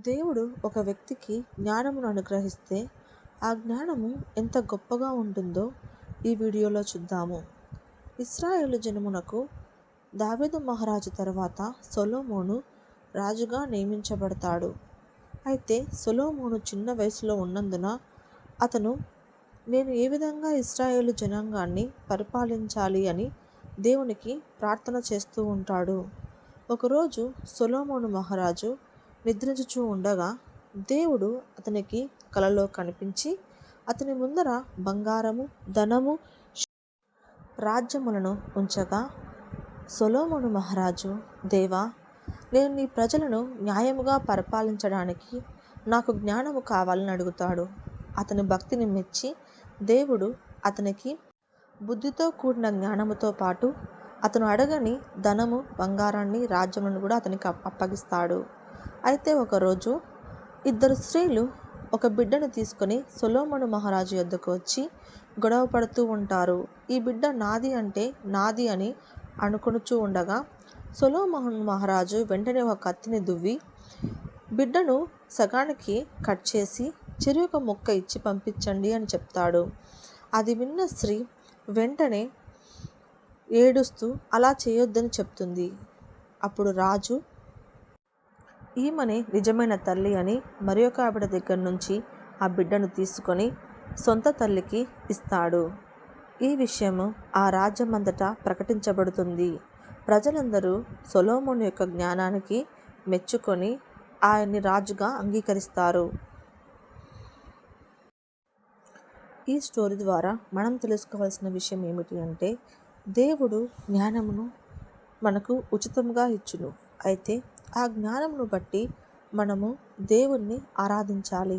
దేవుడు ఒక వ్యక్తికి జ్ఞానమును అనుగ్రహిస్తే ఆ జ్ఞానము ఎంత గొప్పగా ఉంటుందో ఈ వీడియోలో చూద్దాము. ఇశ్రాయేలు జనమునకు దావీదు మహారాజు తర్వాత సొలొమోను రాజుగా నియమించబడతాడు. అయితే సొలొమోను చిన్న వయసులో ఉన్నందున అతను నేను ఏ విధంగా ఇశ్రాయేలు జనాంగాన్ని పరిపాలించాలి అని దేవునికి ప్రార్థన చేస్తూ ఉంటాడు. ఒకరోజు సొలొమోను మహారాజు నిద్రించుచూ ఉండగా దేవుడు అతనికి కలలో కనిపించి అతని ముందర బంగారము, ధనము, రాజ్యములను ఉంచగా సొలొమోను మహారాజు, దేవా, నేను నీ ప్రజలను న్యాయముగా పరిపాలించడానికి నాకు జ్ఞానము కావాలని అడుగుతాడు. అతని భక్తిని మెచ్చి దేవుడు అతనికి బుద్ధితో కూడిన జ్ఞానముతో పాటు అతను అడగని ధనము, బంగారాన్ని, రాజ్యములను కూడా అతనికి అప్పగిస్తాడు. అయితే ఒకరోజు ఇద్దరు స్త్రీలు ఒక బిడ్డను తీసుకొని సొలొమోను మహారాజు యొద్దకు వచ్చి గొడవ పడుతూ ఉంటారు. ఈ బిడ్డ నాది అంటే నాది అని అనుకొనుచూ ఉండగా సొలొమోను మహారాజు వెంటనే ఒక కత్తిని దువ్వి బిడ్డను సగానికి కట్ చేసి చెరి ఒక ముక్క ఇచ్చి పంపించండి అని చెప్తాడు. అది విన్న స్త్రీ వెంటనే ఏడుస్తూ అలా చేయొద్దని చెప్తుంది. అప్పుడు రాజు ఈమెనే నిజమైన తల్లి అని మరి ఒక ఆవిడ దగ్గర నుంచి ఆ బిడ్డను తీసుకొని సొంత తల్లికి ఇస్తాడు. ఈ విషయము ఆ రాజ్యమంతటా ప్రకటించబడుతుంది. ప్రజలందరూ సొలొమోను యొక్క జ్ఞానానికి మెచ్చుకొని ఆయన్ని రాజుగా అంగీకరిస్తారు. ఈ స్టోరీ ద్వారా మనం తెలుసుకోవాల్సిన విషయం ఏమిటి అంటే, దేవుడు జ్ఞానమును మనకు ఉచితంగా ఇచ్చును. అయితే ఆ జ్ఞానమును బట్టి మనము దేవుణ్ణి ఆరాధించాలి.